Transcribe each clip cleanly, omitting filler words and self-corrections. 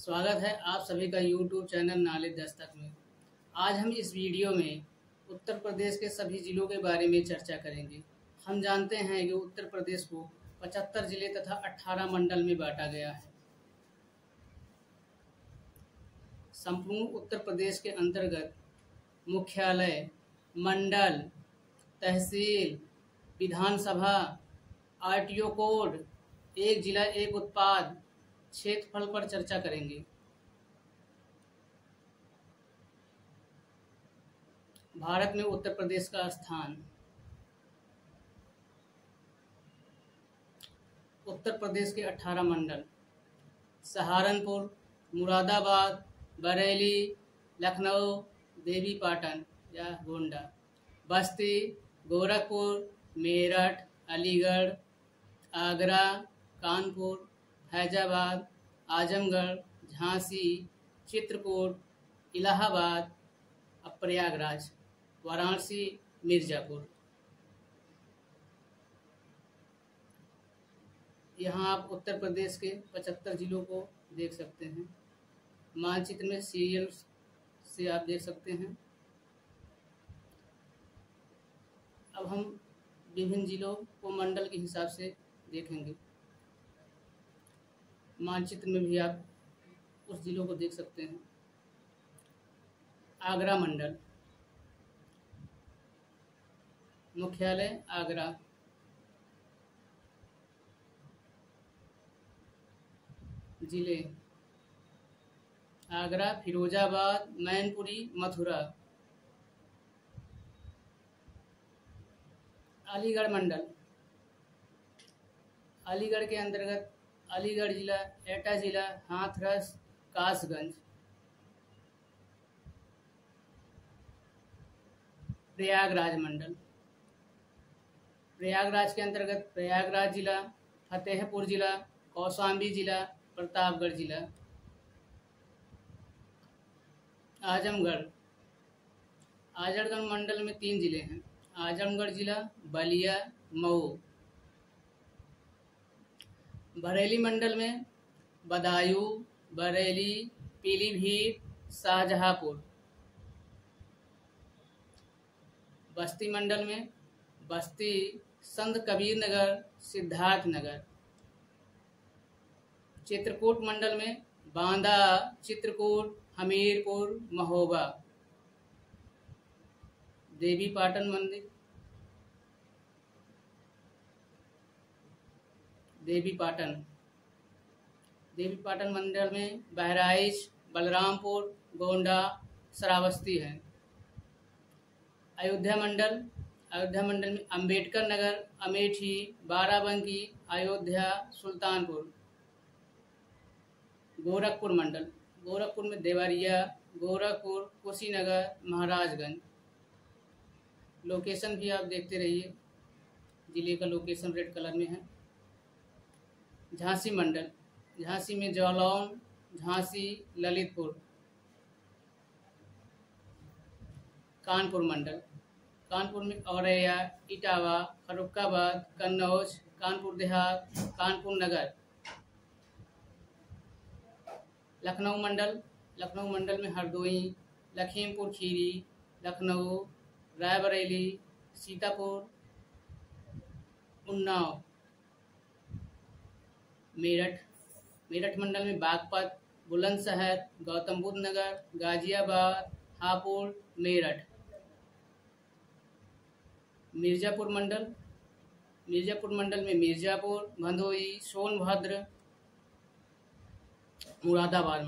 स्वागत है आप सभी का YouTube चैनल नॉलेज दस्तक में। आज हम इस वीडियो में उत्तर प्रदेश के सभी जिलों के बारे में चर्चा करेंगे। हम जानते हैं कि उत्तर प्रदेश को 75 जिले तथा 18 मंडल में बांटा गया है। संपूर्ण उत्तर प्रदेश के अंतर्गत मुख्यालय, मंडल, तहसील, विधानसभा, आरटीओ कोड, एक जिला एक उत्पाद, क्षेत्रफल पर चर्चा करेंगे। भारत में उत्तर प्रदेश का स्थान। उत्तर प्रदेश के 18 मंडल: सहारनपुर, मुरादाबाद, बरेली, लखनऊ, देवीपाटन या गोंडा, बस्ती, गोरखपुर, मेरठ, अलीगढ़, आगरा, कानपुर, फैजाबाद, आजमगढ़, झांसी, चित्रकूट, इलाहाबाद, प्रयागराज, वाराणसी, मिर्जापुर। यहाँ आप उत्तर प्रदेश के 75 जिलों को देख सकते हैं। मानचित्र में सीरियल से आप देख सकते हैं। अब हम विभिन्न जिलों को मंडल के हिसाब से देखेंगे। मानचित्र में भी आप उस जिलों को देख सकते हैं। आगरा मंडल, मुख्यालय आगरा, जिले आगरा, फिरोजाबाद, मैनपुरी, मथुरा। अलीगढ़ मंडल, अलीगढ़ के अंतर्गत अलीगढ़ जिला, एटा जिला, हाथरस, कासगंज। प्रयागराज मंडल, प्रयागराज के अंतर्गत प्रयागराज जिला, फतेहपुर जिला, कौशाम्बी जिला, प्रतापगढ़ जिला। आजमगढ़, आजमगढ़ मंडल में 3 जिले हैं: आजमगढ़ जिला, बलिया, मऊ। बरेली मंडल में बदायूं, बरेली, पीलीभीत, शाहजहांपुर। बस्ती मंडल में बस्ती, संत कबीर नगर, सिद्धार्थ नगर। चित्रकूट मंडल में बांदा, चित्रकूट, हमीरपुर, महोबा। देवीपाटन मंदिर, देवीपाटन मंडल में बहराइच, बलरामपुर, गोंडा, श्रावस्ती है। अयोध्या मंडल में अंबेडकर नगर, अमेठी, बाराबंकी, अयोध्या, सुल्तानपुर। गोरखपुर मंडल, गोरखपुर में देवरिया, गोरखपुर, कुशीनगर, महाराजगंज। लोकेशन भी आप देखते रहिए, जिले का लोकेशन रेड कलर में है। झांसी मंडल, झांसी में जालौन, झांसी, ललितपुर। कानपुर मंडल, कानपुर में औरैया, इटावा, फर्रुखाबाद, कन्नौज, कानपुर देहात, कानपुर नगर। लखनऊ मंडल में हरदोई, लखीमपुर खीरी, लखनऊ, रायबरेली, सीतापुर, उन्नाव। मेरठ मंडल में बागपत, बुलंदशहर, गौतम बुद्ध नगर, गाजियाबाद, हापुड़, मेरठ। मिर्जापुर मंडल में मिर्जापुर, भदोई, सोनभद्र। मुरादाबाद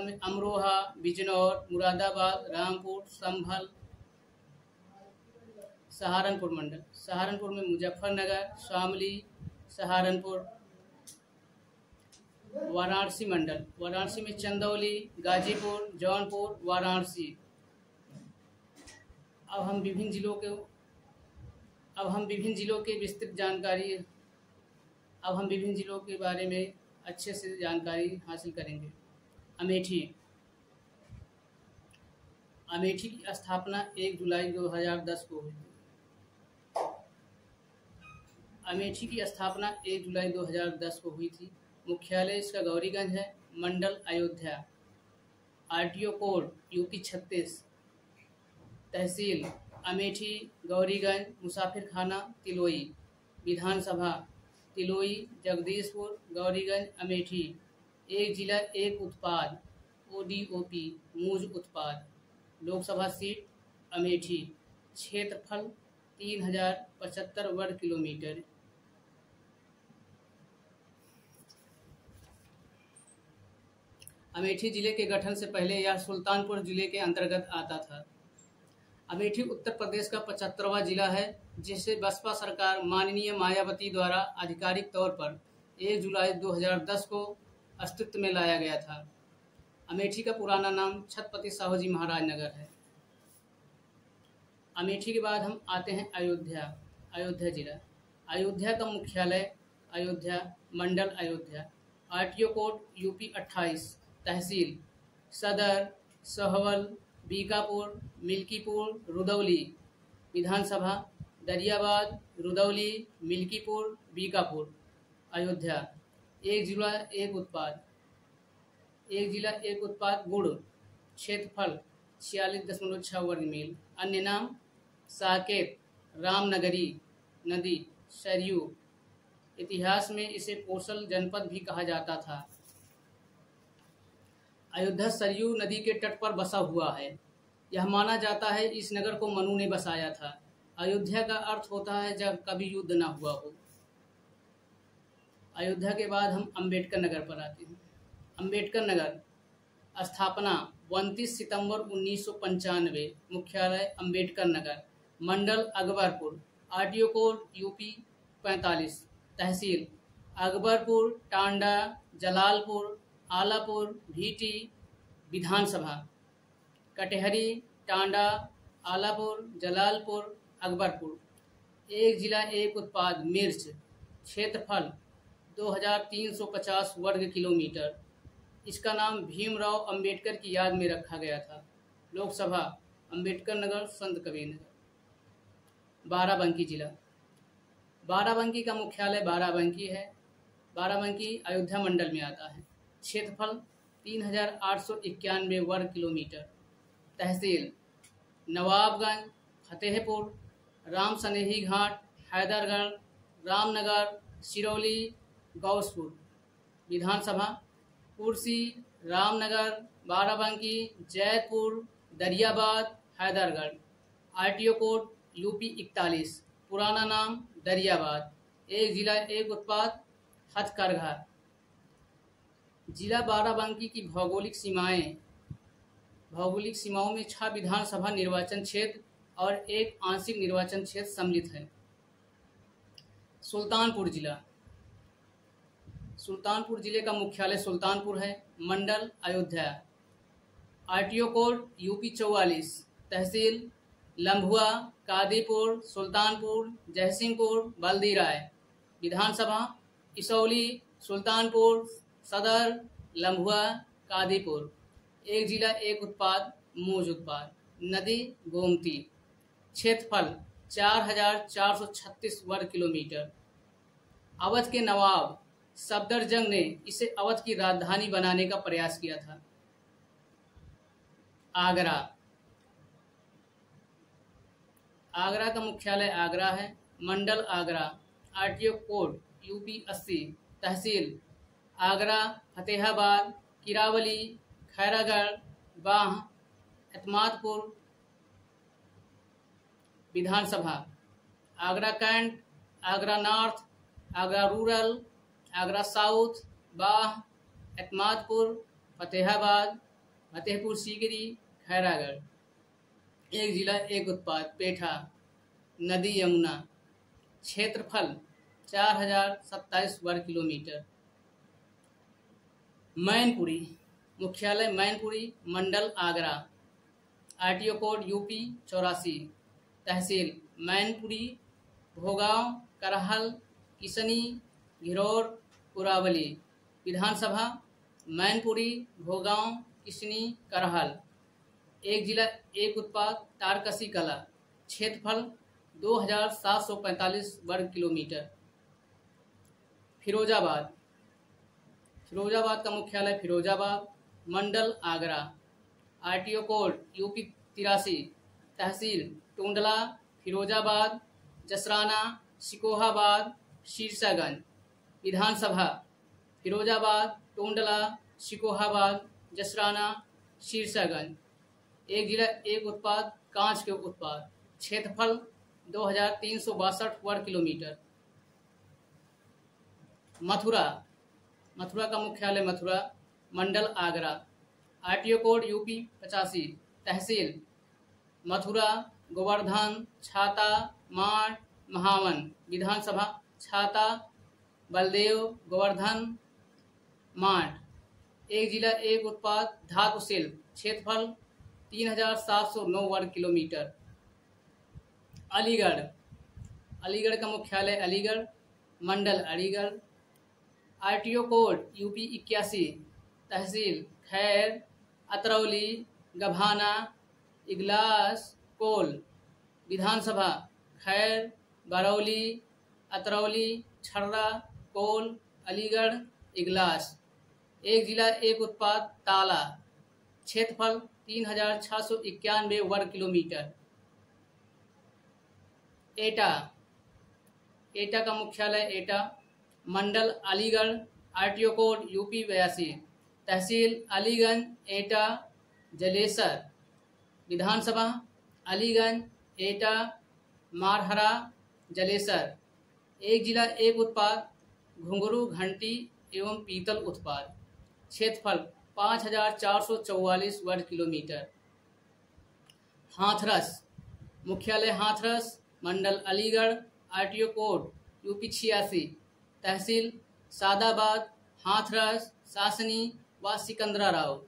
में अमरोहा, बिजनौर, मुरादाबाद, रामपुर, संभल। सहारनपुर में मुजफ्फरनगर, शामली, सहारनपुर। वाराणसी में चंदौली, गाजीपुर, जौनपुर, वाराणसी। अब हम विभिन्न जिलों के विस्तृत जानकारी, अब हम विभिन्न जिलों के बारे में अच्छे से जानकारी हासिल करेंगे। अमेठी की स्थापना 1 जुलाई 2010 को हुई थी। अमेठी की स्थापना 1 जुलाई 2010 को हुई थी। मुख्यालय इसका गौरीगंज है। मंडल अयोध्या। RTO code UP 36। तहसील अमेठी, गौरीगंज, मुसाफिरखाना, तिलोई। विधानसभा तिलोई, जगदीशपुर, गौरीगंज, अमेठी। एक जिला एक उत्पाद ओडीओपी मूज उत्पाद। लोकसभा सीट अमेठी। क्षेत्रफल 3075 वर्ग किलोमीटर। अमेठी जिले के गठन से पहले यह सुल्तानपुर जिले के अंतर्गत आता था। अमेठी उत्तर प्रदेश का 75वां जिला है, जिसे बसपा सरकार माननीय मायावती द्वारा आधिकारिक तौर पर 1 जुलाई 2010 को अस्तित्व में लाया गया था। अमेठी का पुराना नाम छत्रपति साहूजी महाराज नगर है। अमेठी के बाद हम आते हैं अयोध्या जिला। अयोध्या का मुख्यालय अयोध्या, मंडल अयोध्या। RTO code UP 28। तहसील सदर, सोहवल, बीकापुर, मिल्कीपुर, रुदौली। विधानसभा दरियाबाद, रुदौली, मिल्कीपुर, बीकापुर। अयोध्या एक जिला एक उत्पाद गुड़। क्षेत्रफल 46.6 वर्ग मील। अन्य नाम साकेत, रामनगरी नदी, सरयू। इतिहास में इसे कोसल जनपद भी कहा जाता था। अयोध्या सरयू नदी के तट पर बसा हुआ है। यह माना जाता है इस नगर को मनु ने बसाया था। अयोध्या का अर्थ होता है जब कभी युद्ध न हुआ हो। अयोध्या के बाद हम अंबेडकर नगर पर आते हैं। अंबेडकर नगर स्थापना 29 सितंबर 1995। मुख्यालय अंबेडकर नगर, मंडल अकबरपुर। RTO code UP 45। तहसील अकबरपुर, टांडा, जलालपुर, आलापुर, भीटी। विधानसभा कटेहरी, टांडा, आलापुर, जलालपुर, अकबरपुर। एक जिला एक उत्पाद मिर्च। क्षेत्रफल 2350 वर्ग किलोमीटर। इसका नाम भीमराव अंबेडकर की याद में रखा गया था। लोकसभा अंबेडकर नगर, संत कबीर नगर। बाराबंकी जिला। बाराबंकी का मुख्यालय बाराबंकी है। बाराबंकी अयोध्या मंडल में आता है। क्षेत्रफल 3891 वर्ग किलोमीटर। तहसील नवाबगंज, फतेहपुर, राम सनेही घाट, हैदरगढ़, रामनगर, सिरौली, गौसपुर। विधानसभा कुर्सी, Ramnagar, Barabanki, Jaitpur, Dariyabad, Haidergarh. RTO code UP 41। पुराना नाम दरियाबाद। एक जिला एक उत्पाद हथकरघा। जिला बाराबंकी की भौगोलिक सीमाओं में 6 विधानसभा निर्वाचन क्षेत्र और 1 आंशिक निर्वाचन क्षेत्र सम्मिलित है। सुल्तानपुर जिला। सुल्तानपुर जिले का मुख्यालय सुल्तानपुर है। मंडल अयोध्या। RTO code UP 44। तहसील लम्भुआ, कादीपुर, सुल्तानपुर, जयसिंहपुर, बल्दीराय। विधानसभा इसौली, सुल्तानपुर, सदर, लम्भुआ, कादीपुर। एक जिला एक उत्पाद मूज उत्पाद। नदी गोमती। क्षेत्रफल 4436 वर्ग किलोमीटर। अवध के नवाब सफदरजंग ने इसे अवध की राजधानी बनाने का प्रयास किया था। आगरा का मुख्यालय आगरा है। मंडल आगरा। RTO code UP 80। तहसील आगरा, फतेहाबाद, किरावली, खैरागढ़, बाह, एतमादपुर। विधानसभा Agra cantt, Agra north, Agra rural, Agra south, Bah, Etmadpur, Fatehabad, Fatehpur Sikri, Khairagarh. एक जिला एक उत्पाद पेठा, नदी यमुना। क्षेत्रफल 4027 वर्ग किलोमीटर। मैनपुरी। मुख्यालय मैनपुरी, मंडल आगरा। RTO code UP 84। तहसील मैनपुरी, भोगांव, करहल, किसनी, घिरौर, कुरावली। विधानसभा मैनपुरी, भोगांव, किसनी, करहल। एक जिला एक उत्पाद तारकसी कला। क्षेत्रफल 2745 वर्ग किलोमीटर। फिरोजाबाद। फिरोजाबाद का मुख्यालय फिरोजाबाद, मंडल आगरा। आरटीओ कोड यूपी 83, तहसील टुंडला, फिरोजाबाद, जसराना, सिकोहाबाद, शीर्षागंज। विधानसभा फिरोजाबाद, टुंडला, सिकोहाबाद, जसराना, शीर्षागंज। एक जिला एक उत्पाद कांच के उत्पाद। क्षेत्रफल 2362 वर्ग किलोमीटर। मथुरा का मुख्यालय मथुरा, मंडल आगरा। आरटीओ कोड यूपी 85, तहसील मथुरा, गोवर्धन, छाता, माठ, महावन। विधानसभा छाता, बलदेव, गोवर्धन, माठ। एक जिला एक उत्पाद धातु शिल्प। क्षेत्रफल 3709 वर्ग किलोमीटर। अलीगढ़ का मुख्यालय अलीगढ़, मंडल अलीगढ़। आरटीओ कोड यूपी 81, तहसील खैर, अतरौली, गभाना, इगलास, कोल। विधानसभा खैर, बरौली, अतरौली, छर्रा, कोल, अलीगढ़, इगलास। एक जिला एक उत्पाद ताला। क्षेत्रफल 3691 वर्ग किलोमीटर। एटा का मुख्यालय एटा, मंडल अलीगढ़। आरटीओ कोड यूपी 82, तहसील अलीगंज, एटा, जलेसर। विधानसभा अलीगंज, एटा, मारहरा, जलेसर। एक जिला एक उत्पाद घुंघरू, घंटी एवं पीतल उत्पाद। क्षेत्रफल 5444 वर्ग किलोमीटर। हाथरस मुख्यालय हाथरस, मंडल अलीगढ़। आरटीओ कोड यूपी 86, तहसील सादाबाद, हाथरस, सासनी व सिकंदराराव।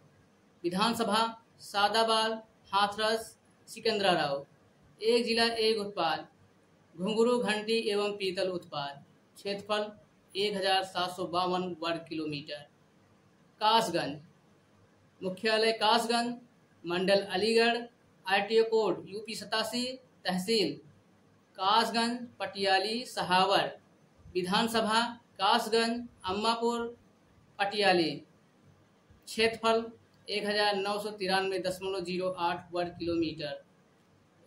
विधानसभा सादाबाद, हाथरस, सिकंदराराव। एक जिला एक उत्पाद घुंघरू, घंटी एवं पीतल उत्पाद। क्षेत्रफल 1752 वर्ग किलोमीटर। कासगंज मुख्यालय कासगंज, मंडल अलीगढ़। आरटीओ कोड यूपी 87, तहसील कासगंज, पटियाली, सहावर। विधानसभा कासगंज, अम्मापुर, पटियाली। क्षेत्रफल 1993.08 वर्ग किलोमीटर।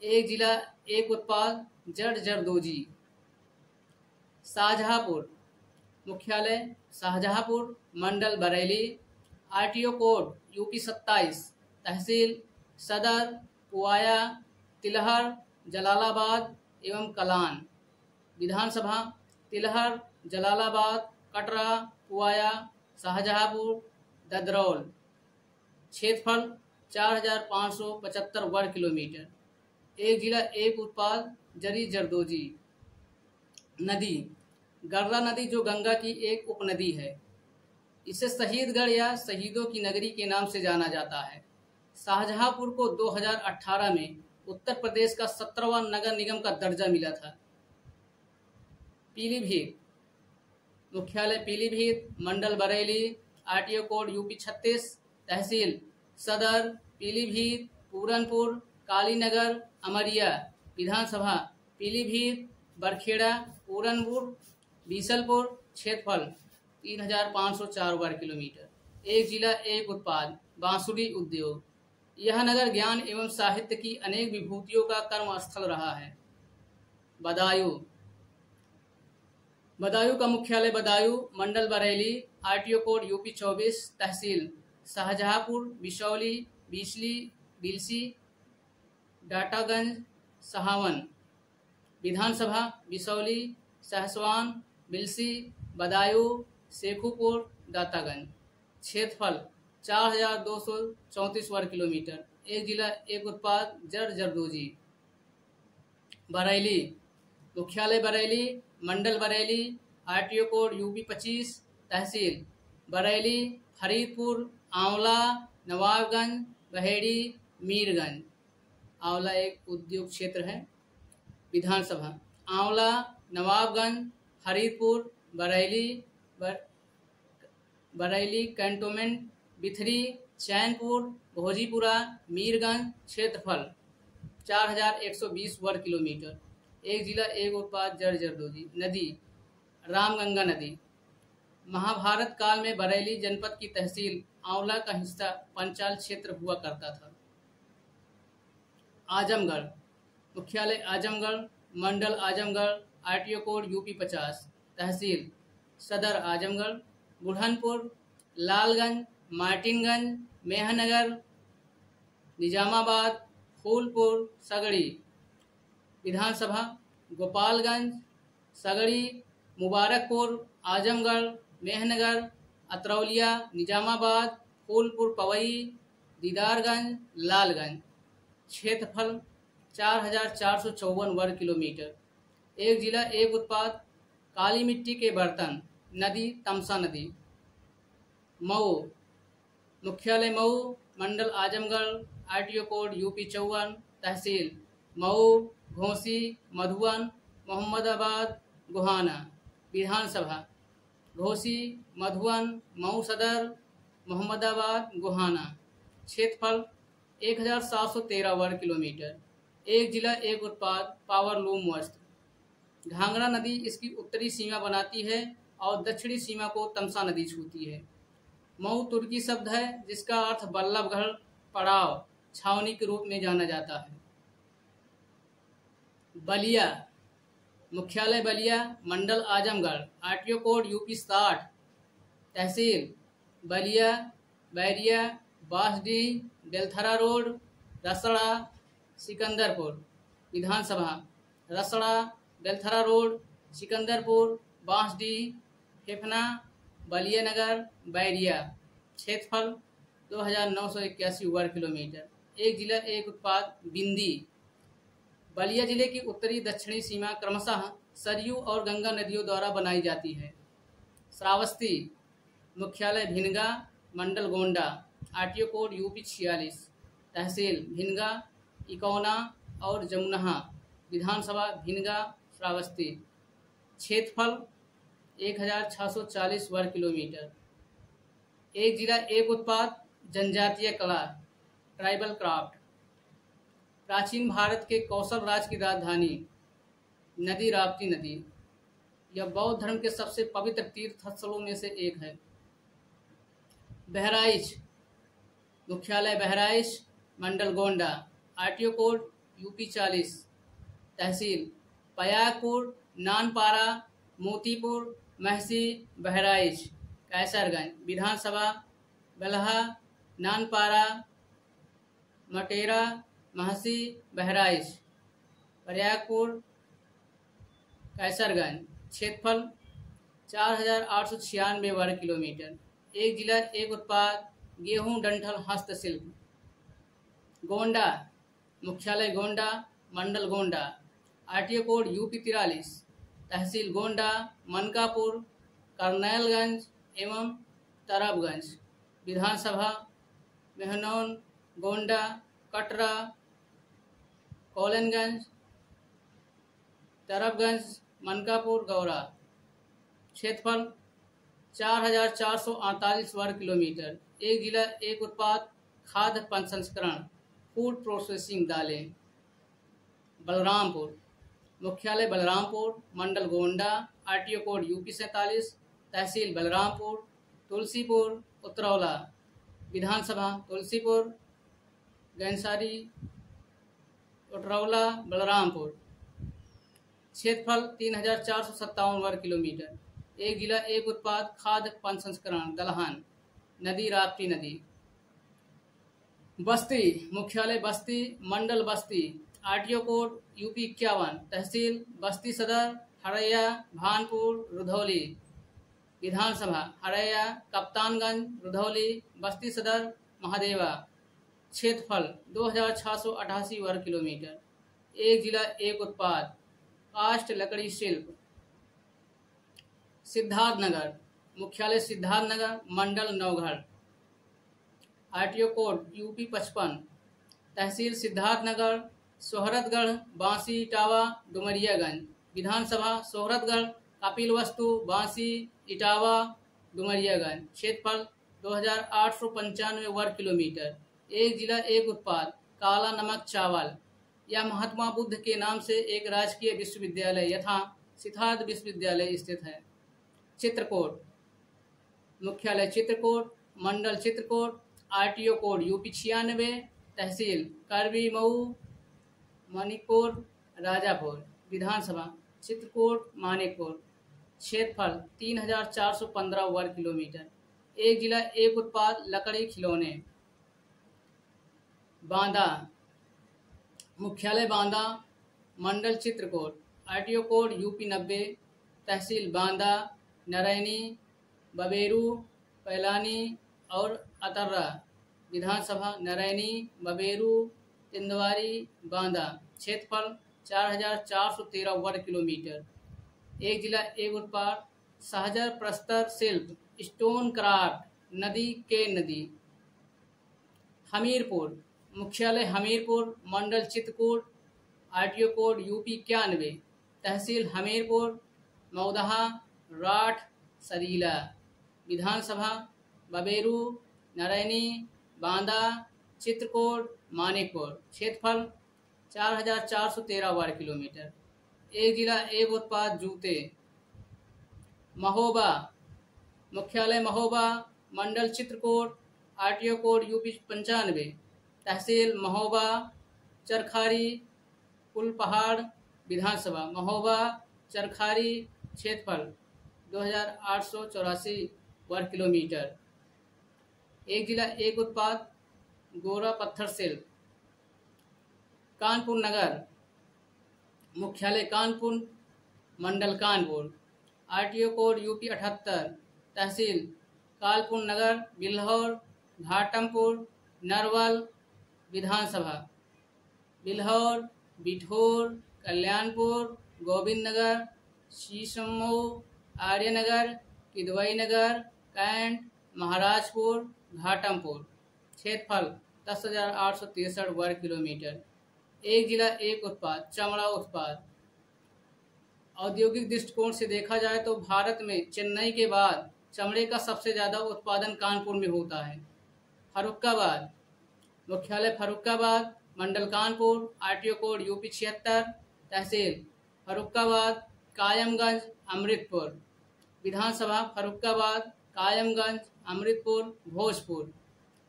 एक जिला एक उत्पाद जड़ जरदोजी। शाहजहांपुर मुख्यालय शाहजहांपुर, मंडल बरेली। आरटीओ कोड यूपी 27, तहसील सदर, पुआया, तिलहर, जलालाबाद एवं कलान। विधानसभा तिलहर, जलालाबाद, कटरा, पुआया, शाहजहांपुर, ददरौल। क्षेत्रफल 4575 वर्ग किलोमीटर। एक जिला एक उत्पाद जरी जरदोजी। नदी गर्रा नदी, जो गंगा की एक उपनदी है। इसे शहीदगढ़ या शहीदों की नगरी के नाम से जाना जाता है। शाहजहांपुर को 2018 में उत्तर प्रदेश का 17वां नगर निगम का दर्जा मिला था। पीलीभीत मुख्यालय पीलीभीत, मंडल बरेली। आरटीओ कोड यूपी 36, तहसील सदर, पीलीभीत, पूरनपुर, कालीनगर, अमरिया। विधानसभा पीलीभीत, बरखेड़ा, पूरनपुर, बीसलपुर। क्षेत्रफल 3504 वर्ग किलोमीटर। एक जिला एक उत्पाद बांसुरी उद्योग। यह नगर ज्ञान एवं साहित्य की अनेक विभूतियों का कर्म स्थल रहा है। बदायूं का मुख्यालय बदायूं, मंडल बरेली। आरटीओ कोड यूपी 24, तहसील शाहजहांपुर, बिशौली, बिलसी, डाटागंज, सहावन। विधानसभा बिशौली, सहसवान, बिलसी, बदायूं, शेखुपुर, दातागंज। क्षेत्रफल 4234 वर्ग किलोमीटर। एक जिला एक उत्पाद जड़ जरदोजी। बरेली मुख्यालय बरेली, मंडल बरेली। आरटीओ कोड यूपी 25, तहसील बरेली, फरीदपुर, आंवला, नवाबगंज, बहेड़ी, मीरगंज। आंवला एक उद्योग क्षेत्र है। विधानसभा आंवला, नवाबगंज, फरीदपुर, बरेली कैंटोनमेंट, बिथरी, चैनपुर, भोजीपुरा, मीरगंज। क्षेत्रफल 4120 वर्ग किलोमीटर। एक जिला एक उत्पाद जड़ जरदोजी। नदी रामगंगा नदी। महाभारत काल में बरेली जनपद की तहसील आंवला का हिस्सा पंचाल क्षेत्र हुआ करता था। आजमगढ़, मुख्यालय आजमगढ़, मंडल आजमगढ़, आरटीओ कोड यूपी 50, तहसील सदर आजमगढ़, बुरहानपुर, लालगंज, मार्टिनगंज, मेहनगर, निजामाबाद, फूलपुर, सगड़ी। विधानसभा गोपालगंज, सगड़ी, मुबारकपुर, आजमगढ़, मेहनगर, अतरौलिया, निजामाबाद, फूलपुर पवई, दीदारगंज, लालगंज। क्षेत्रफल 4454 वर्ग किलोमीटर। एक जिला एक उत्पाद, काली मिट्टी के बर्तन, नदी तमसा नदी। मऊ, मुख्यालय मऊ, मंडल आजमगढ़, आरटीओ कोड यूपी 54, तहसील मऊ, घोसी, मधुवन, मोहम्मदाबाद, गोहाना। विधानसभा घोसी, मधुवन, मऊ सदर, मोहम्मदाबाद, गोहाना। क्षेत्रफल 1713 वर्ग किलोमीटर। एक जिला एक उत्पाद, पावर लूम वस्त्र। घाघरा नदी इसकी उत्तरी सीमा बनाती है और दक्षिणी सीमा को तमसा नदी छूती है। मऊ तुर्की शब्द है जिसका अर्थ बल्लभगढ़, पड़ाव, छावनी के रूप में जाना जाता है। बलिया, मुख्यालय बलिया, मंडल आजमगढ़, आरटीओ कोड यूपी 60, तहसील बलिया, बैरिया, बांसडीह, बेलथरा रोड, रसड़ा, सिकंदरपुर। विधानसभा रसड़ा, बेलथरा रोड, सिकंदरपुर, बांसडीह, फेफना, बलिया नगर, बैरिया। क्षेत्रफल 2981 वर्ग किलोमीटर। एक जिला एक उत्पाद, बिंदी। बलिया जिले की उत्तरी दक्षिणी सीमा क्रमशः सरयू और गंगा नदियों द्वारा बनाई जाती है। श्रावस्ती, मुख्यालय भिनगा, मंडल गोंडा, आरटीओ कोड यूपी 46, तहसील भिनगा, इकौना और जमुनहा। विधानसभा भिनगा, श्रावस्ती। क्षेत्रफल 1640 वर्ग किलोमीटर। एक जिला एक उत्पाद, जनजातीय कला, ट्राइबल क्राफ्ट। प्राचीन भारत के कौशल राज्य की राजधानी, नदी राप्ती नदी। यह बौद्ध धर्म के सबसे पवित्र तीर्थ स्थलों में से एक है। बहराइच, मुख्यालय बहराइच, मंडल गोंडा, आरटीओ कोड यूपी 40, तहसील पयागपुर, नानपारा, मोतीपुर, महसी, बहराइच, कैसरगंज। विधानसभा बलहा, नानपारा, मटेरा, महसी, बहराइच, प्रयागपुर, कैसरगंज। क्षेत्रफल 4896 वर्ग किलोमीटर। एक जिला एक उत्पाद, गेहूं, डंठल, हस्तशिल्प। गोंडा, मुख्यालय गोंडा, मंडल गोंडा, आरटीओ कोड यूपी 43, तहसील गोंडा, मनकापुर, करनैलगंज एवं तरबगंज। विधानसभा मेहनौन, गोंडा, कटरा, कौलनगंज, तरबगंज, मनकापुर, गौरा। क्षेत्रफल 4448 वर्ग किलोमीटर। एक जिला एक उत्पाद, खाद्य प्रसंस्करण, फूड प्रोसेसिंग, दालें। बलरामपुर, मुख्यालय बलरामपुर, मंडल गोंडा, आरटीओ कोड यूपी 47, तहसील बलरामपुर, तुलसीपुर, उतरौला। विधानसभा तुलसीपुर, गैंसारी, उतरौला, बलरामपुर। क्षेत्रफल 3457 वर्ग किलोमीटर। एक जिला एक उत्पाद, खाद्य प्रसंस्करण, दलहन, नदी राप्ती नदी। बस्ती, मुख्यालय बस्ती, मंडल बस्ती, आरटीओ कोड यूपी 51, तहसील बस्ती सदर, हरैया, भानपुर, रुधौली। विधानसभा हरैया, कप्तानगंज, रुधौली, बस्ती सदर, महादेवा। क्षेत्रफल 2688 वर्ग किलोमीटर। एक जिला एक उत्पाद, काष्ठ लकड़ी शिल्प। सिद्धार्थनगर, मुख्यालय सिद्धार्थनगर, मंडल नौगढ़, आरटीओ कोड यूपी 55, तहसील सिद्धार्थनगर, सोहरतगढ़, बांसी, इटावा, डुमरियागंज। विधानसभा सोहरतगढ़, कपिलवस्तु, बांसी, इटावा, डुमरियागंज। क्षेत्रफल 2895 वर्ग किलोमीटर। एक जिला एक उत्पाद, काला नमक चावल। यह महात्मा बुद्ध के नाम से एक राजकीय विश्वविद्यालय यथा सिद्धार्थ विश्वविद्यालय स्थित है। चित्रकूट, मुख्यालय चित्रकूट, मंडल चित्रकूट, आरटीओ कोड यूपी 96, तहसील करबी मऊ, मणिपुर, राजापुर, विधानसभा चित्रकूट, मानिकपुर, क्षेत्रफल 3415 वर्ग किलोमीटर, एक जिला एक उत्पाद लकड़ी खिलौने। बांदा, मुख्यालय बांदा, मंडल चित्रकूट, आरटीओ कोड यूपी 90, तहसील बांदा, नरैनी, बबेरू, पैलानी और अतर्रा, विधानसभा नरैनी, बबेरू, तिंदवारी, बांदा, क्षेत्रफल 4413 वर्ग किलोमीटर, एक जिला एक उत्पाद सहजर प्रस्तर शिल्प, स्टोन क्राफ्ट, नदी के नदी। हमीरपुर, मुख्यालय हमीरपुर, मंडल चित्रकूट, आरटीओ कोड यूपी 91, तहसील हमीरपुर, मौदहा, राठ, सरीला, विधानसभा बबेरू, नरैनी, बांदा, चित्रकूट, मानिकपुर, क्षेत्रफल 4413 वर्ग किलोमीटर, एक जिला एक उत्पाद जूते। महोबा, मुख्यालय महोबा, मंडल चित्रकूट, आरटीओ कोड यूपी 95, तहसील महोबा, चरखारी, कुलपहाड़, विधानसभा महोबा, चरखारी, क्षेत्रफल 2884 वर्ग किलोमीटर, एक जिला एक उत्पाद गोरा पत्थर शिल्प। कानपुर नगर, मुख्यालय कानपुर, मंडल कानपुर, आरटीओ कोड यूपी 78, तहसील कालपुर नगर, बिल्हौर, घाटमपुर, नरवल, विधानसभा बिल्हौर, बिठौर, कल्याणपुर, गोविंद नगर, शीशमऊ, आर्यनगर, किदवई नगर, कैंट, महाराजपुर, घाटमपुर, क्षेत्रफल 10,863 वर्ग किलोमीटर, एक जिला एक उत्पाद चमड़ा उत्पाद। औद्योगिक दृष्टिकोण से देखा जाए तो भारत में चेन्नई के बाद चमड़े का सबसे ज़्यादा उत्पादन कानपुर में होता है। फर्रुखाबाद, मुख्यालय फर्रुखाबाद, मंडल कानपुर, आरटीओ कोड यूपी 76, तहसील फर्रुखाबाद, कायमगंज, अमृतपुर, विधानसभा फर्रुखाबाद, कायमगंज, अमृतपुर, भोजपुर,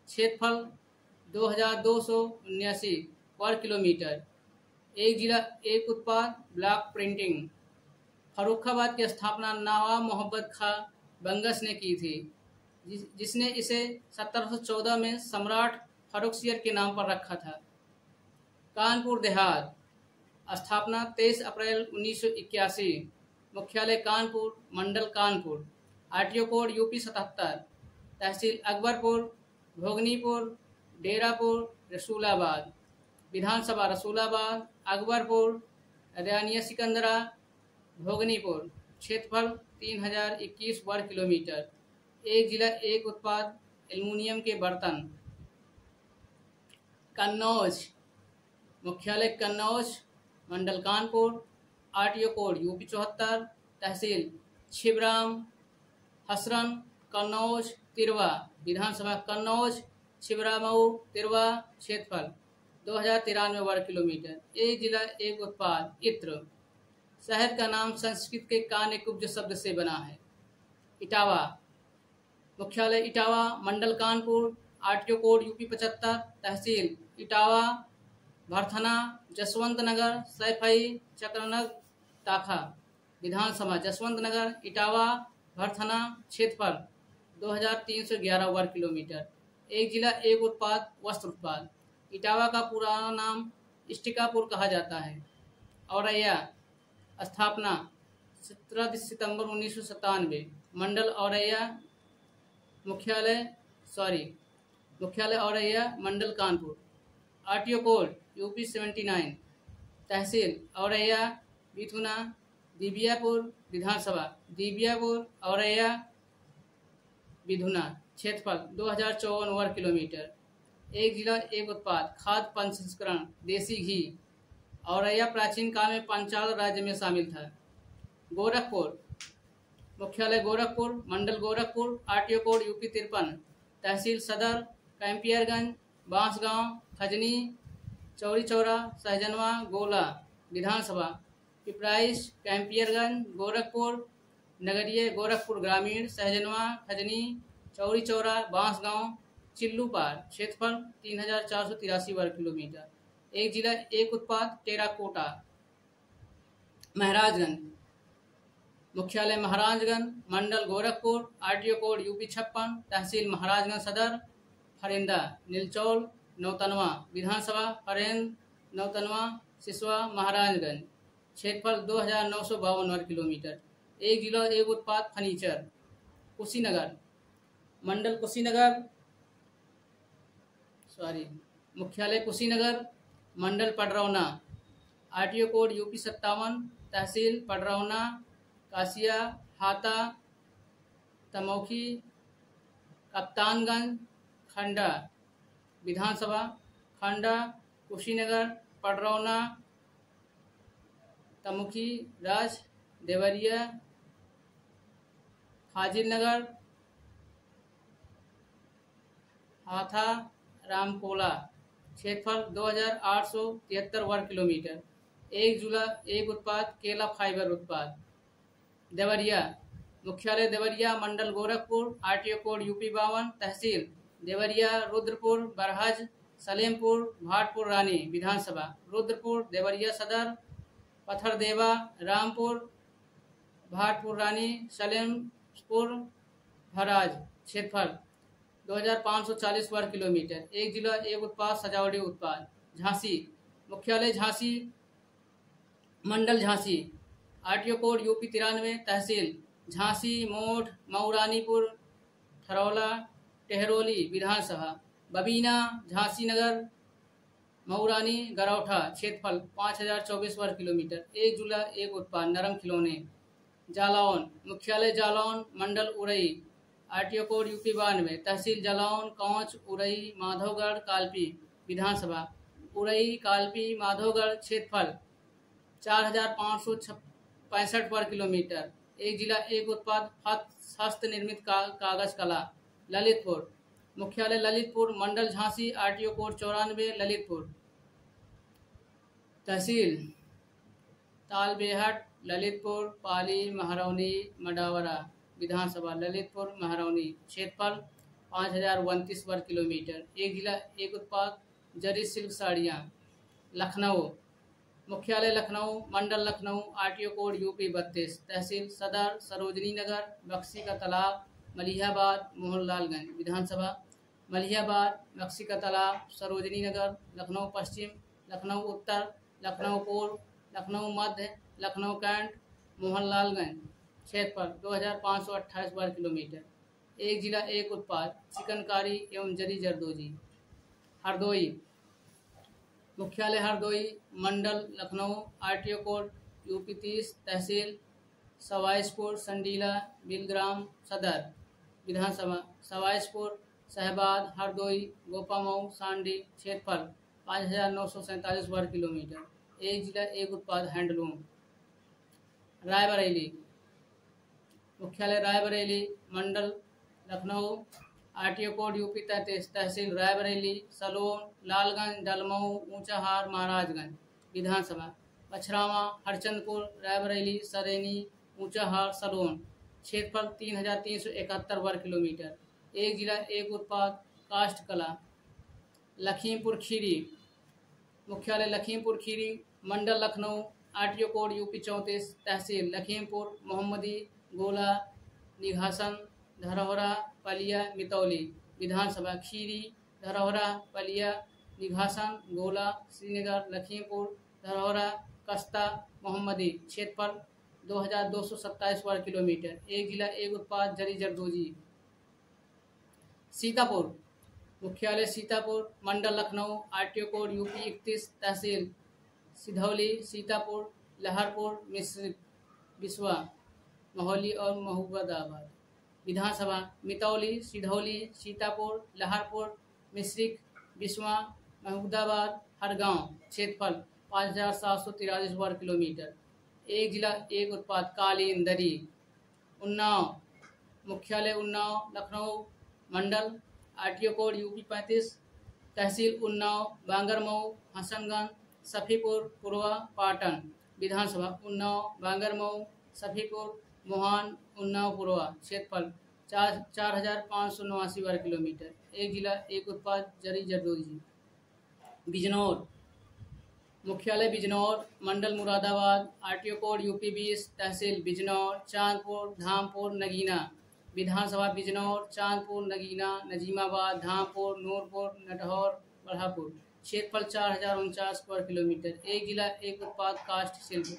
क्षेत्रफल 2279 वर्ग किलोमीटर, एक जिला एक उत्पाद ब्लॉक प्रिंटिंग। फर्रुखाबाद की स्थापना नवाब मोहम्मद खां बंगस ने की थी, जिसने इसे 1714 में सम्राट फर्रुखसियर के नाम पर रखा था। कानपुर देहात, स्थापना 23 अप्रैल 1981, मुख्यालय कानपुर, मंडल कानपुर, आरटीओ कोड यूपी 77, तहसील अकबरपुर, भोगनीपुर, डेरापुर, रसूलाबाद, विधानसभा रसूलाबाद, अकबरपुर, रैनिया सिकंदरा, भोगनीपुर, क्षेत्रफल 3021 वर्ग किलोमीटर, एक जिला एक उत्पाद एल्युमिनियम के बर्तन। कन्नौज, मुख्यालय कन्नौज, मंडल कानपुर, आरटीओ कोड यूपी 74, तहसील छिबराम, हसरन, कन्नौज, तिरवा, विधानसभा कन्नौज, छिबरामऊ, तिरवा, क्षेत्रफल 2093 वर्ग किलोमीटर, एक जिला एक उत्पाद इत्र। शहर का नाम संस्कृत के कान्य कुब्ज शब्द से बना है। इटावा, मुख्यालय इटावा, मंडल कानपुर, आरटीओ कोड यूपी 75, तहसील इटावा, भरथना, जसवंत नगर, सैफई, चक्रनग, ताखा, विधानसभा जसवंत नगर, इटावा, भरथना, क्षेत्रफल 2311 वर्ग किलोमीटर, एक जिला एक उत्पाद वस्त्र उत्पाद। इटावा का पुराना नाम इष्टिकापुर कहा जाता है। औरैया, स्थापना 17 सितंबर 1997, मंडल औरैया, मुख्यालय औरैया, मंडल कानपुर, आरटीओ कोड यूपी 79, तहसील औरैया, बिथुना, दिबियापुर, विधानसभा दिबियापुर, औरैया, बिधुना, क्षेत्रफल 2054 वर्ग किलोमीटर, एक जिला एक उत्पाद खाद्य प्रसंस्करण देसी घी। औरैया प्राचीन काल में पांचाल राज्य में शामिल था। गोरखपुर, मुख्यालय गोरखपुर, मंडल गोरखपुर, आरटीओ कोड यूपी 53, तहसील सदर, कैंपियरगंज, बांसगांव, खजनी, चौरी चौरा, सहजनवा, गोला, विधानसभा पिपराइच, कैंपियरगंज, गोरखपुर, नगरीय गोरखपुर ग्रामीण, सहजनवा, खजनी, चौरी चौरा, बांसगांव, चिल्लूपार। क्षेत्रफल 3483 वर्ग किलोमीटर। एक जिला एक उत्पाद टेराकोटा। महराजगंज, मुख्यालय महाराजगंज, मंडल गोरखपुर, आरटीओ कोड यूपी 56, तहसील महाराजगंज सदर, फरेंदा, नीलचौल, नौतनवा। विधानसभा फरेंद, नौतनवा, सिसवा, महाराजगंज। क्षेत्रफल 2952 वर्ग किलोमीटर। एक जिला एक उत्पाद फर्नीचर। कुशीनगर, मंडल कुशीनगर, मुख्यालय कुशीनगर, मंडल पडरौना, आरटीओ कोड यूपी 57, तहसील पडरौना, कासिया, हाता, तमोखी, कप्तानगंज, खंडा। विधानसभा खंडा, कुशीनगर, पडरौना, तमुखी, राज, देवरिया, फाजिलनगर, हाथा, रामकोला। क्षेत्रफल 2873 वर्ग किलोमीटर। एक जिला एक उत्पाद केला फाइबर उत्पाद। देवरिया, मुख्यालय देवरिया, मंडल गोरखपुर, आरटीओ कोड यूपी 52, तहसील देवरिया, रुद्रपुर, बरहज, सलेमपुर, भाटपुर रानी। विधानसभा रुद्रपुर, देवरिया सदर, पथरदेवा, रामपुर, भाटपुर रानी, सलेमपुर, भराज। क्षेत्रफल 2540 वर्ग किलोमीटर। एक जिला एक उत्पाद सजावटी उत्पाद। झांसी, मुख्यालय झांसी, मंडल झांसी, आरटीओ कोड यूपी 93, तहसील झांसी, मोठ, मऊरानीपुर, थरौला, टेहरोली। विधानसभा बबीना, झांसी नगर, मऊरानी, गरौठा। क्षेत्रफल 5024 वर्ग किलोमीटर। एक जिला एक उत्पाद नरम खिलौने। जालौन, मुख्यालय जालौन, मंडल उरई, आरटीओ कोड यूपी 92, तहसील जालौन, कौंच, उरई, माधवगढ़, कालपी। विधानसभा उरई, कालपी, माधवगढ़। क्षेत्रफल 4565 वर्ग किलोमीटर। एक जिला एक उत्पाद हस्त निर्मित कागज कला। ललितपुर, मुख्यालय ललितपुर, मंडल झांसी, आरटीओ कोड 94, ललितपुर, तहसील तालबेहट, ललितपुर, पाली, महरौनी, मडावरा। विधानसभा ललितपुर, महरौनी। क्षेत्रफल 5029 वर्ग किलोमीटर। एक जिला एक उत्पाद जरी सिल्क साड़ियाँ। लखनऊ, मुख्यालय लखनऊ, मंडल लखनऊ, आरटीओ कोड यूपी 32, तहसील सदर, सरोजनी नगर, बक्सी का तालाब, मलिहाबाद, मोहनलालगंज। विधानसभा मलिहाबाद, बक्सी का तालाब, सरोजनी नगर, लखनऊ पश्चिम, लखनऊ उत्तर, लखनऊ पूर्व, लखनऊ मध्य, लखनऊ कैंट, मोहनलालगंज। क्षेत्रफल 2528 वर्ग किलोमीटर। एक जिला एक उत्पाद चिकनकारी एवं जरी जरदोजी। हरदोई, मुख्यालय हरदोई, मंडल लखनऊ, आरटीओ कोड यूपी 30, तहसील सवाईसपुर, संडीला, बिलग्राम सदर। विधानसभा सवाईसपुर, शहबाद, हरदोई, गोपामऊ, सांडी। क्षेत्रफल 5947 वर्ग किलोमीटर। एक जिला एक उत्पाद हैंडलूम। रायबरेली, मुख्यालय रायबरेली, मंडल लखनऊ, आरटीओ कोड यूपी 33, तहसील रायबरेली, सलोन, लालगंज, डलमऊ, ऊंचाहार, महाराजगंज। विधानसभा पछरावा, हरचंदपुर, रायबरेली, सरेनी, ऊंचाहार, सलोन। क्षेत्रफल 3371 वर्ग किलोमीटर। एक जिला एक उत्पाद काष्ठ कला। लखीमपुर खीरी, मुख्यालय लखीमपुर खीरी, मंडल लखनऊ, आरटीओ कोड यूपी 34, तहसील लखीमपुर, मोहम्मदी, गोला, निघासन, धरौरा, पलिया, मितौली। विधानसभा खीरी, धरौरा, पलिया, निघासन, गोला, श्रीनगर, लखीमपुर, धरौरा, कस्ता, मोहम्मदी। क्षेत्रफल 2227 वर्ग किलोमीटर। एक जिला एक उत्पाद जरी जरदोजी। सीतापुर, मुख्यालय सीतापुर, मंडल लखनऊ, आरटीओ कोड यूपी 31, तहसील सिधौली, सीतापुर, लहरपुर, मिश्रिक, बिस्वा, मोहली और महबूबाबाद। विधानसभा मितौली, सिधौली, सीतापुर, लहरपुर, मिश्रिक, बिस्वा, महबूबाबाद, हरगांव। क्षेत्रफल 5743 वर्ग किलोमीटर। एक जिला एक उत्पाद कालीन दरी। उन्नाव, मुख्यालय उन्नाव, लखनऊ, मंडल, आरटीओ कोड यूपी 35, तहसील उन्नाव, बांगरमऊ, हसनगंज, सफीपुर, पूर्वा, पाटन। विधानसभा उन्नाव, बांगरमऊ, सफीपुर, मोहान उन्नाव पूर्वा, क्षेत्रफल 4,589 वर्ग किलोमीटर। एक जिला एक उत्पाद जरी जरदोजी। बिजनौर, मुख्यालय बिजनौर, मंडल मुरादाबाद, आरटीओ कोड यूपी 20, तहसील बिजनौर, चांदपुर, धामपुर, नगीना। विधानसभा बिजनौर, चांदपुर, नगीना, नजीमाबाद, धामपुर, नूरपुर, नटहौर, बढ़ापुर। क्षेत्रफल 4,049 वर्ग किलोमीटर। एक जिला एक उत्पाद काष्ठ शिल्प।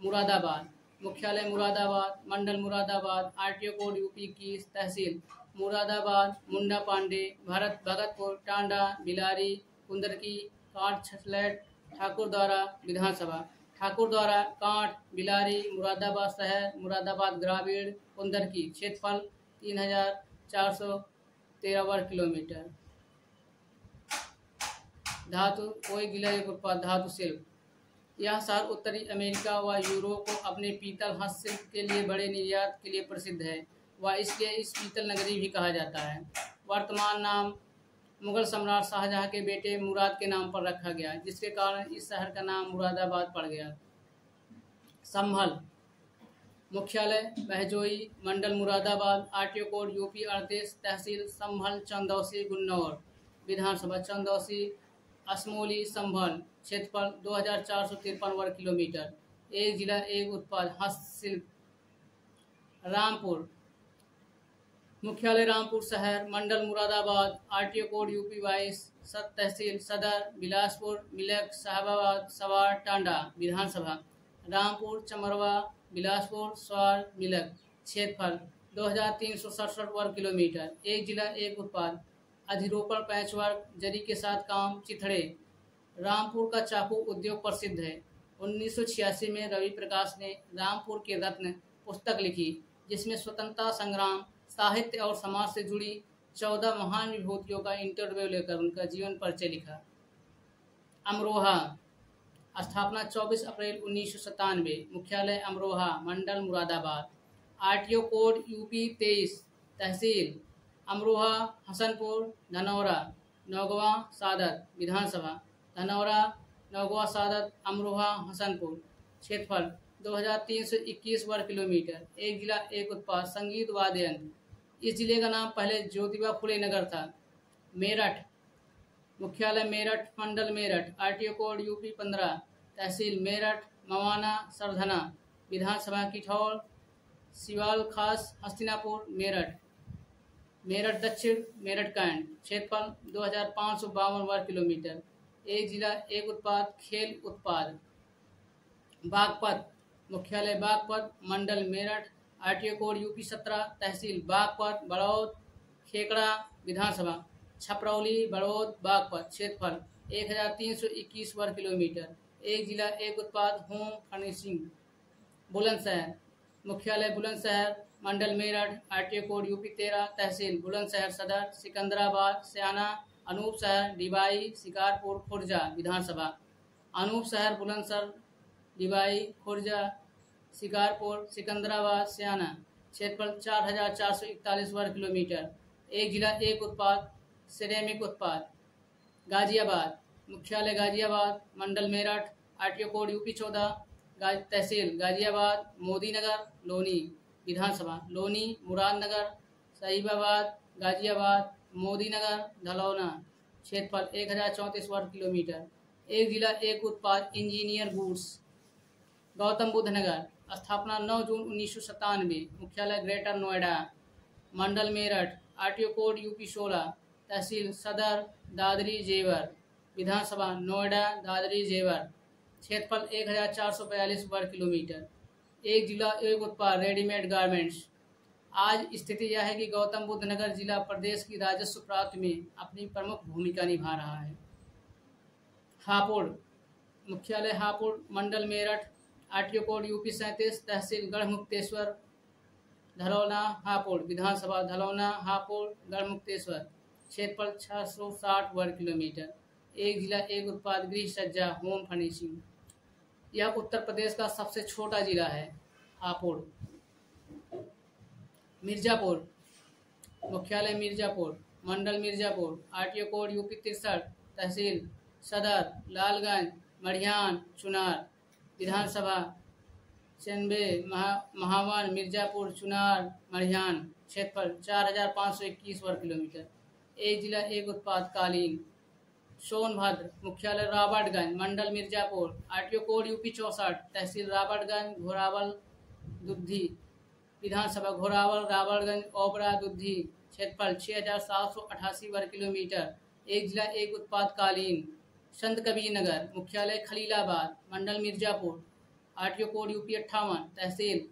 मुरादाबाद, मुख्यालय मुरादाबाद, मंडल मुरादाबाद, आरटीओ कोड यूपी 21, तहसील मुरादाबाद, मुंडा पांडे, भरत भगतपुर, टांडा, बिलारी, कुंदरकी, कांठ, छसलैट, ठाकुर द्वारा। विधानसभा ठाकुर द्वारा, कांठ, बिलारी, मुरादाबाद शहर, मुरादाबाद ग्रामीण, कुंदरकी। क्षेत्रफल 3,413 वर्ग किलोमीटर। धातु, कोई गिला एक उत्पाद धातु शिल्प। यह शहर उत्तरी अमेरिका व यूरोप को अपने पीतल हस्तशिल्प के लिए बड़े निर्यात के लिए प्रसिद्ध है व इसलिए इस पीतल नगरी भी कहा जाता है। वर्तमान नाम मुगल सम्राट शाहजहां के बेटे मुराद के नाम पर रखा गया, जिसके कारण इस शहर का नाम मुरादाबाद पड़ गया। संभल, मुख्यालय बहजोई, मंडल मुरादाबाद, आरटीओ कोड यूपी 38, तहसील संभल, चंदौसी, गुन्नौर। विधानसभा चंदौसी, असमोली, संभल। क्षेत्रफल 2,453 वर्ग किलोमीटर। एक जिला एक उत्पाद हस्तशिल्प। रामपुर, मुख्यालय रामपुर शहर, मंडल मुरादाबाद, आरटीओ कोड यूपी 22, तहसील सदर, बिलासपुर, मिलक, साहबाबाद, सवार, टांडा। विधानसभा रामपुर, चमरवा, बिलासपुर, स्वार, मिलक। क्षेत्रफल 2,367 वर्ग किलोमीटर। एक जिला एक उत्पाद अधिरोपण पैचवर्क, जरी के साथ काम, चिथड़े। रामपुर का चाकू उद्योग प्रसिद्ध है। 1986 में रवि प्रकाश ने रामपुर के रत्न पुस्तक लिखी, जिसमें स्वतंत्रता संग्राम, साहित्य और समाज से जुड़ी 14 महान विभूतियों का इंटरव्यू लेकर उनका जीवन परिचय लिखा। अमरोहा, स्थापना 24 अप्रैल 1997। मुख्यालय अमरोहा, मंडल मुरादाबाद, आरटीओ कोड यूपी 23, तहसील अमरोहा, हसनपुर, धनौरा, नौगवा, सादत। विधानसभा धनौरा, नौगवा, सादत, अमरोहा, हसनपुर। क्षेत्रफल 2,321 वर्ग किलोमीटर। एक जिला एक उत्पाद संगीत वाद्य यंत्र। इस जिले का नाम पहले ज्योतिबा फुले नगर था। मेरठ, मुख्यालय मेरठ, मंडल मेरठ, आरटीओ कोड यूपी 15, तहसील मेरठ, मवाना, सरधना। विधानसभा किठौर, सिवाल खास, हस्तिनापुर, मेरठ। मेरठ दक्षिण, मेरठ कैंट। क्षेत्रफल 2,552 वर्ग किलोमीटर। एक जिला एक उत्पाद खेल उत्पाद। बागपत, मुख्यालय बागपत, मंडल मेरठ, आरटीओ कोड यूपी 17, तहसील बागपत, बड़ौद, खेकड़ा। विधानसभा छपरौली, बड़ौद, बागपत। क्षेत्रफल 1,321 वर्ग किलोमीटर। एक जिला एक उत्पाद होम फर्निशिंग। बुलंदशहर, मुख्यालय बुलंदशहर, मंडल मेरठ, आरटीओ कोड यूपी 13, तहसील बुलंदशहर सदर, सिकंदराबाद, स्याना, अनूप शहर, डिबाई, शिकारपुर, खुर्जा। विधानसभा अनूप शहर, बुलंदशहर, डिबाई, खुर्जा, शिकारपुर, सिकंदराबाद, स्याना। क्षेत्रफल 4,441 वर्ग किलोमीटर। एक जिला एक उत्पाद सिरेमिक उत्पाद। गाजियाबाद, मुख्यालय गाजियाबाद, मंडल मेरठ, आरटीओ कोड यूपी 14, तहसील गाजियाबाद, मोदी नगर, लोनी। विधानसभा लोनी, मुरादनगर, सहीबाबाद, गाजियाबाद, मोदी नगर, धलौना। क्षेत्रफल 1,034 वर्ग किलोमीटर। एक जिला एक उत्पाद इंजीनियर गुड्स। गौतम बुद्ध नगर, स्थापना 9 जून 1997। मुख्यालय ग्रेटर नोएडा, मंडल मेरठ, आरटीओ कोड यूपी 16, तहसील सदर, दादरी, जेवर। विधानसभा नोएडा, दादरी, जेवर। क्षेत्रफल 1,442 वर्ग किलोमीटर। एक जिला एक उत्पाद रेडीमेड गारमेंट्स। आज स्थिति यह है कि गौतम बुद्ध नगर जिला प्रदेश की राजस्व प्राप्ति में अपनी प्रमुख भूमिका निभा रहा है। हापुड़, मुख्यालय हापुड़, मंडल मेरठ, आरटीओ कोड यूपी 37, तहसील गढ़मुक्तेश्वर, धलौना, हापुड़। विधानसभा धलौना, हापुड़, गढ़मुक्तेश्वर। क्षेत्रफल 660 वर्ग किलोमीटर। एक जिला एक उत्पाद गृह सज्जा होम फर्निशिंग। यह उत्तर प्रदेश का सबसे छोटा जिला है। हापुड़। मिर्जापुर, मुख्यालय मिर्जापुर, मंडल मिर्जापुर, आरटीओ कोड यूपी 63, तहसील सदर, लालगंज, मढ़ियान, चुनार। विधानसभा चंबे, महावन, मिर्जापुर, चुनार, मढ़ियान। क्षेत्रफल 4521 वर्ग किलोमीटर। एक जिला एक उत्पाद कालीन। सोनभद्र, मुख्यालय रॉबर्टगंज, मंडल मिर्जापुर, आरटीओ कोड यूपी 64, तहसील रॉबर्टगंज, घोरावल दुद्धी, विधानसभा घोरावल, रावलगंज, ओबरा, दुद्धी। क्षेत्रफल 6788 वर्ग किलोमीटर। एक जिला एक उत्पाद कालीन। संत कबीर नगर, मुख्यालय खलीलाबाद, मंडल मिर्जापुर, आरटीओ कोड यूपी 58, तहसील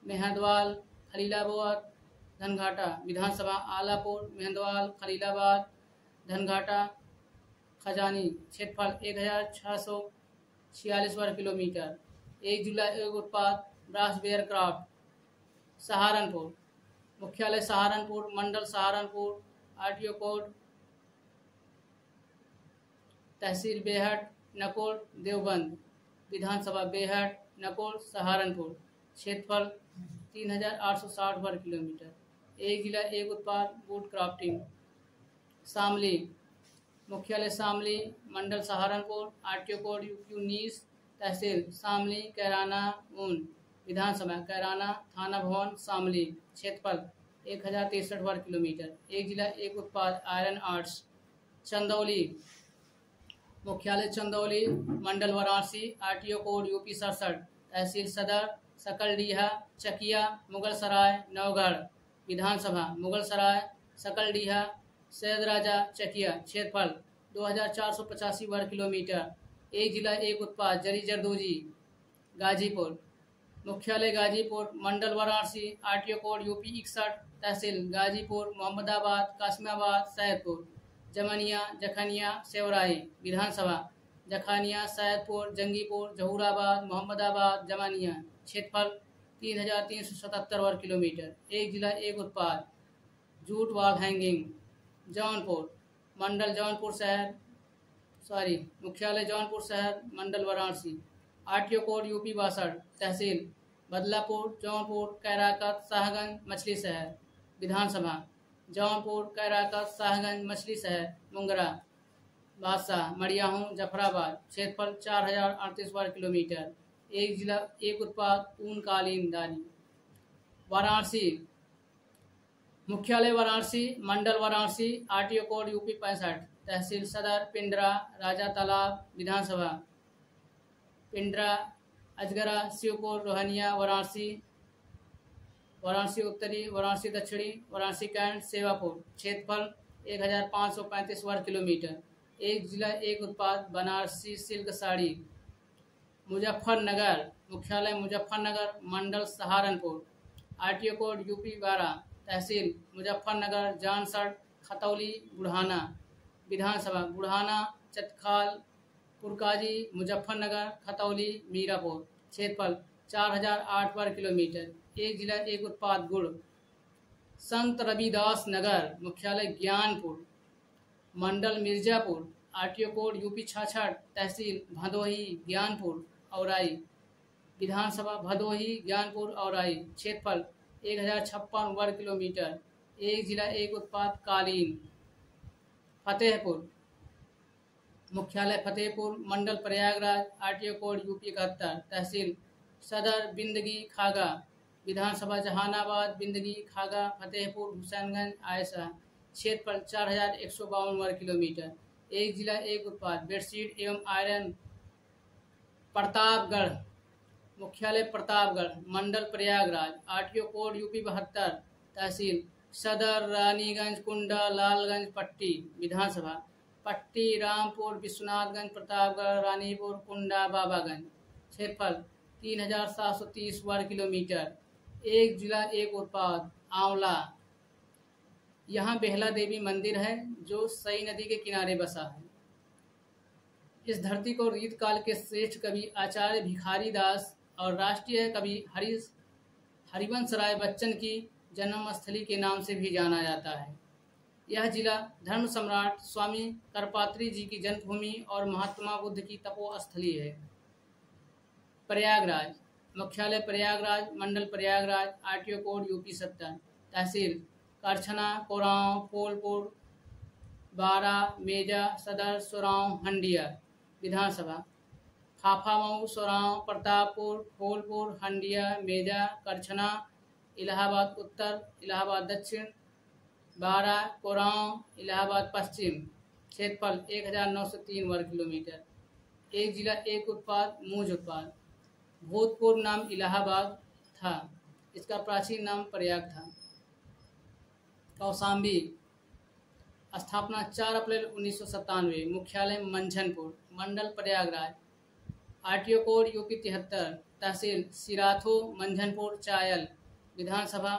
मेहंदवाल, खलीलाबाद, धनघाटा, विधानसभा आलापुर, मेहंदवाल, खलीलाबाद, धनघाटा, खजानी। क्षेत्रफल 1646 वर्ग किलोमीटर। एक जिला एक उत्पाद ब्रास बेयर क्राफ्ट। सहारनपुर, मुख्यालय सहारनपुर, मंडल सहारनपुर, आरटीओ कोड, तहसील बेहट, नकोल, देवबंद, विधानसभा बेहट, नकोल, सहारनपुर। क्षेत्रफल 3860 वर्ग किलोमीटर। एक जिला एक उत्पाद वुड क्राफ्टिंग। शामली, मुख्यालय शामली, मंडल सहारनपुर, आरटीओ कोड यूपी 19, तहसील शामली, कैराना, ऊन, विधानसभा कैराना, थाना भवन, शामली। क्षेत्रफल 1063 वर्ग किलोमीटर। एक जिला एक उत्पाद आयरन आर्ट्स। चंदौली, मुख्यालय चंदौली, मंडल वाराणसी, आरटीओ कोड यूपी 67, तहसील सदर, सकलडीहा, चकिया, मुगल सराय, नवगढ़, विधानसभा मुगल सराय, सकलडीहा, सैयद राजा, चकिया। क्षेत्रफल 2485 वर्ग किलोमीटर। एक जिला एक उत्पाद जरी जरदोजी। गाजीपुर, मुख्यालय गाजीपुर, मंडल वाराणसी, आरटीओ कोड यूपी 61, तहसील गाजीपुर, मोहम्मदाबाद, कासिमाबाद, सैदपुर, जमनिया, जखनिया, सेवराही, विधानसभा जखानिया, सैदपुर, जंगीपुर, जहूराबाद, मोहम्मदाबाद, जमानिया। क्षेत्रफल 3377 वर्ग किलोमीटर। एक जिला एक उत्पाद जूट वॉल हैंगिंग। जौनपुर, मंडल जौनपुर शहर, मुख्यालय जौनपुर शहर, मंडल वाराणसी, आरटीओ कोड यूपी 62, तहसील बदलापुर, जौनपुर, कैराकत, शाहगंज, मछली शहर, विधानसभा जौनपुर, कैराकत, शाहगंज, मछली शहर, मुंगरा, बादशाह, मड़ियाहूं, जफराबाद। क्षेत्रफल 4038 वर्ग किलोमीटर। एक जिला एक उत्पाद ऊन कालीन दानी। वाराणसी, मुख्यालय वाराणसी, मंडल वाराणसी, आरटीओ कोड यूपी 65, तहसील सदर, पिंडरा, राजा तालाब, विधानसभा पिंडरा, अजगरा, शिवपुर, रोहनिया, वाराणसी, वाराणसी उत्तरी, वाराणसी दक्षिणी, वाराणसी कैंट, सेवापुर। क्षेत्रफल 1535 वर्ग किलोमीटर। एक जिला एक उत्पाद बनारसी सिल्क साड़ी। मुजफ्फरनगर, मुख्यालय मुजफ्फरनगर, मंडल सहारनपुर, आरटीओ कोड यूपी 12, तहसील मुजफ्फरनगर, जानसड़, खतौली, बुढ़ाना, विधानसभा बुढ़ाना, चतखाल, पुरकाजी, मुजफ्फरनगर, खतौली, मीरापुर। क्षेत्रफल 4008 वर्ग किलोमीटर। एक जिला एक उत्पाद गुड़। संत रविदास नगर, मुख्यालय ज्ञानपुर, मंडल मिर्जापुर, आरटीओ कोड यूपी 66, तहसील भदोही, ज्ञानपुर, औराई, विधानसभा भदोही, ज्ञानपुर, औराई। क्षेत्रफल 1056 वर्ग किलोमीटर। एक जिला एक उत्पाद कालीन। फतेहपुर, मुख्यालय फतेहपुर, मंडल प्रयागराज, आरटीओ कोड यूपी 71, तहसील सदर बिंदगी, खागा, विधानसभा जहानाबाद, बिंदगी, खागा, फतेहपुर, हुसैनगंज, आयसा। क्षेत्रफल 4152 वर्ग किलोमीटर। एक जिला एक उत्पाद बेडशीट एवं आयरन। प्रतापगढ़, मुख्यालय प्रतापगढ़, मंडल प्रयागराज, आरटीओ कोड यूपी 72, तहसील सदर, रानीगंज, कुंडा, लालगंज, पट्टी, विधानसभा पट्टी, रामपुर, विश्वनाथगंज, प्रतापगढ़, रानीपुर, कुंडा, बाबागंज। क्षेत्रफल 3730 वर्ग किलोमीटर। एक जिला एक उत्पाद आंवला। यहाँ बेहला देवी मंदिर है जो सई नदी के किनारे बसा है। इस धरती को रीत काल के श्रेष्ठ कवि आचार्य भिखारी दास और राष्ट्रीय कवि हरिवंश राय बच्चन की जन्मस्थली के नाम से भी जाना जाता है। यह जिला धर्म सम्राट स्वामी करपात्री जी की जन्मभूमि और महात्मा बुद्ध की तपोस्थली है। प्रयागराज, मुख्यालय प्रयागराज, मंडल प्रयागराज, आरटीओ कोड यूपी 70, तहसील करछना, कोरांव, फूलपुर, बारा, मेजा, सदर, सुरांव, हंडिया, विधानसभा हाफामऊ, सोराव, प्रतापपुर, फूलपुर, हंडिया, मेजा, करछना, इलाहाबाद उत्तर, इलाहाबाद दक्षिण, बारा, कोरांव, इलाहाबाद पश्चिम। क्षेत्रफल 1903 वर्ग किलोमीटर। एक जिला एक उत्पाद, मूंज उत्पाद। भूतपूर्व नाम इलाहाबाद था, इसका प्राचीन नाम प्रयाग था। कौशाम्बी, स्थापना 4 अप्रैल 1997, मुख्यालय मंझनपुर, मंडल प्रयागराज। RTO code UP 73। तहसील सिराथू, मंझनपुर, चायल। विधानसभा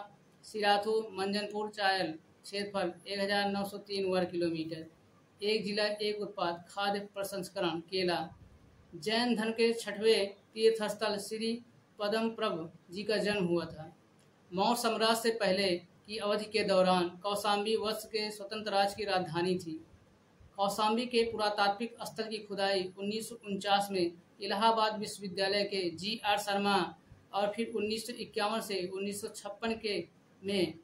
सिराथू, मंझनपुर, चायल। क्षेत्रफल 1903 वर्ग किलोमीटर। एक जिला एक उत्पाद, खाद्य प्रसंस्करण, केला। जैन धर्म के 6वें तीर्थस्थल श्री पद्मप्रभ जी का जन्म हुआ था। मौर्य साम्राज्य से पहले की अवधि के दौरान कौशाम्बी वत्स के स्वतंत्र राज्य की राजधानी थी। कौशाम्बी के पुरातात्विक स्थल की खुदाई 1949 में इलाहाबाद विश्वविद्यालय के जी.आर. शर्मा और फिर 1951 से 1956 के में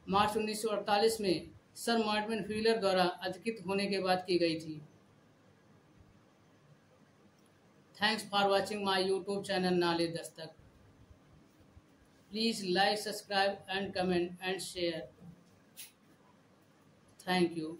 मार्च 1948 में सर मॉर्टन व्हीलर द्वारा अधिकृत होने के बाद की गई थी। Thanks for watching my YouTube channel Knowledge Dastak. Please like, subscribe and comment and share. Thank you.